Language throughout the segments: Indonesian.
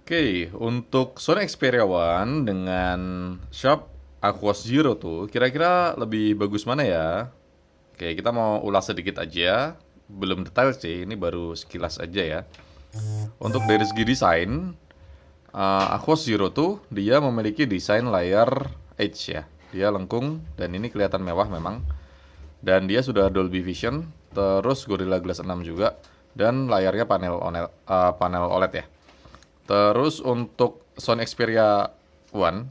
Oke, untuk Sony Xperia One dengan Sharp Aquos Zero tuh kira-kira lebih bagus mana ya? Oke, kita mau ulas sedikit aja. Belum detail sih, ini baru sekilas aja ya. Untuk dari segi desain, Aquos Zero tuh dia memiliki desain layar H ya. Dia lengkung dan ini kelihatan mewah memang. Dan dia sudah Dolby Vision, terus Gorilla Glass 6 juga, dan layarnya panel OLED ya. Terus untuk Sony Xperia One,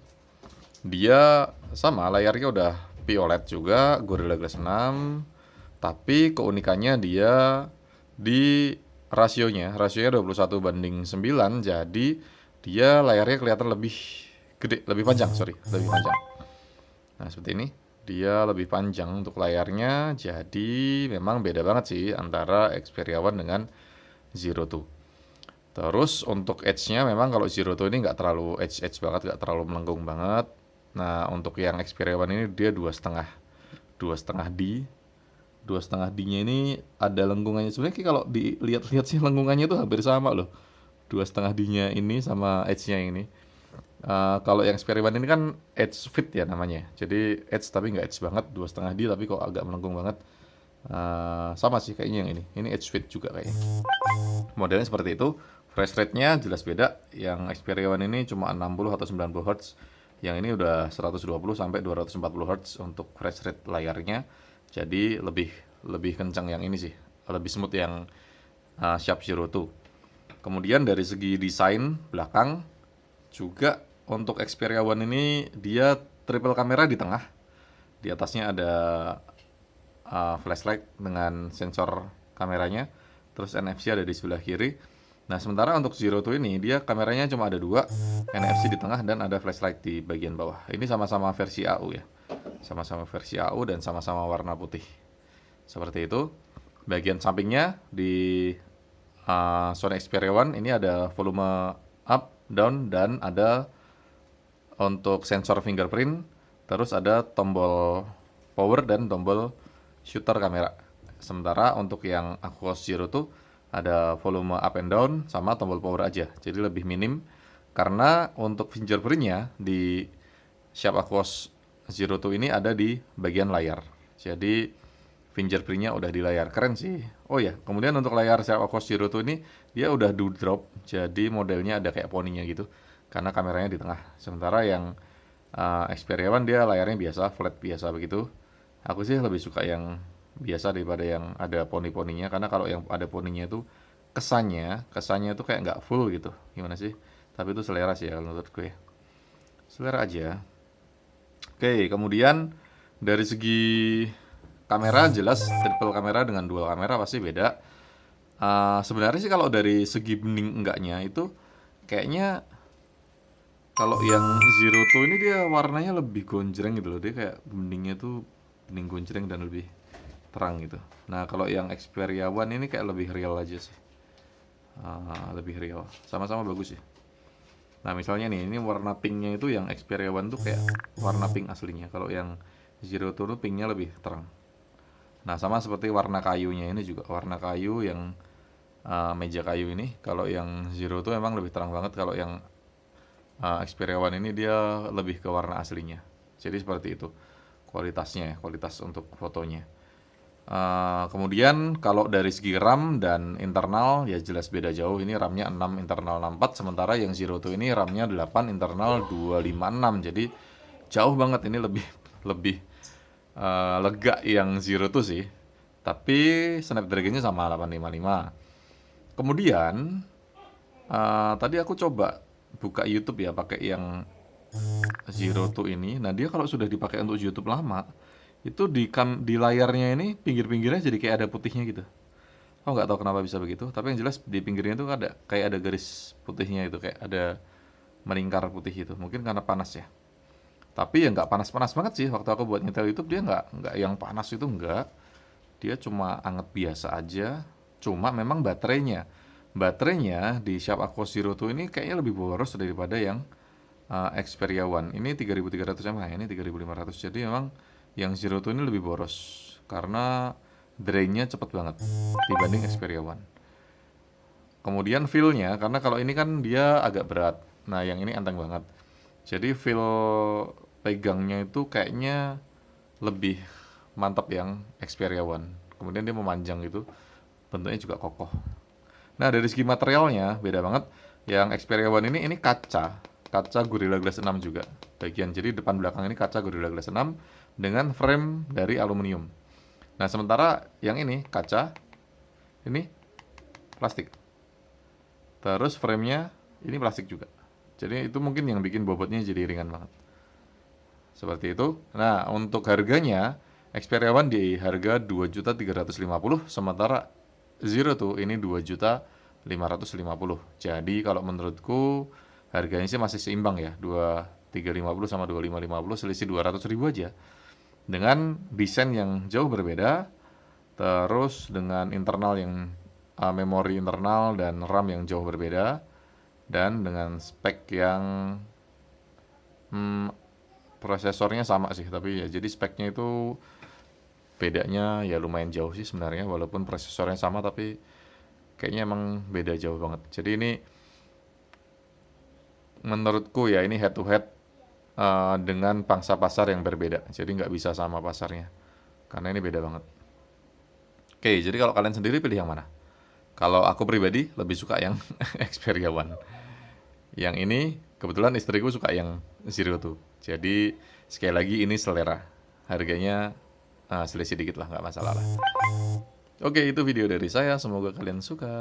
dia sama layarnya udah POLED juga, Gorilla Glass 6, tapi keunikannya dia di rasionya 21:9, jadi dia layarnya kelihatan lebih gede, lebih panjang, sorry, lebih panjang. Nah, seperti ini. Dia lebih panjang untuk layarnya, jadi memang beda banget sih antara Xperia One dengan Zero Two. Terus untuk edge-nya memang kalau Zero Two ini nggak terlalu edge banget, nggak terlalu melengkung banget. Nah, untuk yang Xperia One ini dia dua setengah D. Dua setengah D-nya ini ada lengkungannya. Sebenarnya kalau dilihat-lihat sih lengkungannya tuh hampir sama loh. Dua setengah D-nya ini sama edge-nya ini. Kalau yang Xperia One ini kan edge fit ya namanya. Jadi edge tapi nggak edge banget. Dua setengah D tapi kok agak melengkung banget. Sama sih kayaknya yang ini. Ini edge fit juga kayaknya. Modelnya seperti itu. Refresh rate-nya jelas beda. Yang Xperia One ini cuma 60 atau 90 Hz. Yang ini udah 120 sampai 240 Hz untuk refresh rate layarnya. Jadi lebih kencang yang ini sih. Lebih smooth yang Sharp Zero Two. Kemudian dari segi desain belakang juga untuk Xperia One ini dia triple kamera di tengah. Di atasnya ada flashlight dengan sensor kameranya. Terus NFC ada di sebelah kiri. Nah, sementara untuk Zero Two ini dia kameranya cuma ada dua, NFC di tengah dan ada flashlight di bagian bawah. Ini sama-sama versi AU ya. Sama-sama versi AU dan sama-sama warna putih. Seperti itu. Bagian sampingnya di Sony Xperia One ini ada volume up, down, dan ada untuk sensor fingerprint. Terus ada tombol power dan tombol shooter kamera. Sementara untuk yang Aquos Zero tuh ada volume up and down sama tombol power aja. Jadi lebih minim karena untuk fingerprintnya di Sharp Aquos Zero Two ini ada di bagian layar. Jadi fingerprintnya udah di layar, keren sih. Oh ya, kemudian untuk layar Sharp Aquos Zero Two ini dia udah do drop, jadi modelnya ada kayak poninya gitu, karena kameranya di tengah. Sementara yang Xperia One dia layarnya biasa, flat biasa begitu. Aku sih lebih suka yang biasa daripada yang ada poni-poninya, karena kalau yang ada poninya itu kesannya itu kayak nggak full gitu. Gimana sih? Tapi itu selera sih ya menurut gue. Selera aja. Oke, kemudian dari segi kamera jelas triple kamera dengan dual kamera pasti beda. Sebenarnya sih kalau dari segi bening enggaknya itu kayaknya kalau yang Zero Two ini dia warnanya lebih gonjreng gitu loh. Dia kayak beningnya tuh bening gonjreng dan lebih terang gitu. Nah, kalau yang Xperia One ini kayak lebih real aja sih. Lebih real. Sama-sama bagus sih. Nah, misalnya nih, ini warna pinknya itu yang Xperia One tuh kayak warna pink aslinya. Kalau yang Zero Two tuh pinknya lebih terang. Nah, sama seperti warna kayunya ini juga. Warna kayu yang meja kayu ini. Kalau yang Zero tuh emang lebih terang banget. Kalau yang Xperia One ini dia lebih ke warna aslinya. Jadi seperti itu kualitasnya ya, kualitas untuk fotonya. Kemudian kalau dari segi RAM dan internal ya jelas beda jauh. Ini RAM-nya 6, internal 64, sementara yang Zero Two ini RAM-nya 8, internal 256. Jadi jauh banget, ini lebih lebih lega yang Zero Two sih. Tapi Snapdragon-nya sama 855. Kemudian tadi aku coba buka YouTube ya pakai yang Zero Two ini. Nah, dia kalau sudah dipakai untuk YouTube lama, itu di layarnya ini pinggir-pinggirnya jadi kayak ada putihnya gitu. Aku nggak tahu kenapa bisa begitu, tapi yang jelas di pinggirnya itu ada kayak ada garis putihnya itu, kayak ada meningkar putih itu. Mungkin karena panas ya. Tapi ya nggak panas-panas banget sih. Waktu aku buat nyetel YouTube dia nggak yang panas itu nggak. Dia cuma anget biasa aja. Cuma memang baterainya di Sharp Aquos Zero Two ini kayaknya lebih boros daripada yang Xperia One. Ini 3300 mAh, ini 3500. Jadi memang yang Zero Two ini lebih boros karena drainnya cepet banget dibanding Xperia One. Kemudian feel-nya, karena kalau ini kan dia agak berat. Nah, yang ini enteng banget. Jadi feel pegangnya itu kayaknya lebih mantap yang Xperia One. Kemudian dia memanjang gitu, bentuknya juga kokoh. Nah, dari segi materialnya beda banget. Yang Xperia One ini kaca Gorilla Glass 6 juga. Jadi depan belakang ini kaca Gorilla Glass 6 dengan frame dari aluminium. Nah, sementara yang ini kaca, ini plastik. Terus frame-nya ini plastik juga. Jadi itu mungkin yang bikin bobotnya jadi ringan banget. Seperti itu. Nah, untuk harganya Xperia One di harga 2.350.000, sementara Zero tuh ini 2.550.000. Jadi kalau menurutku harganya sih masih seimbang ya, 2.350 sama 2.550, selisih 200.000 aja. Dengan desain yang jauh berbeda, terus dengan internal yang memori internal dan RAM yang jauh berbeda, dan dengan spek yang prosesornya sama sih, tapi ya jadi speknya itu bedanya ya lumayan jauh sih sebenarnya, walaupun prosesornya sama tapi kayaknya emang beda jauh banget. Jadi ini menurutku ya ini head to head dengan pangsa pasar yang berbeda, jadi nggak bisa sama pasarnya karena ini beda banget. Oke, jadi kalau kalian sendiri pilih yang mana? Kalau aku pribadi lebih suka yang Xperia One. Yang ini kebetulan istriku suka yang Zero tuh. Jadi sekali lagi ini selera. Harganya selisih dikit lah, nggak masalah lah. Oke, itu video dari saya. Semoga kalian suka.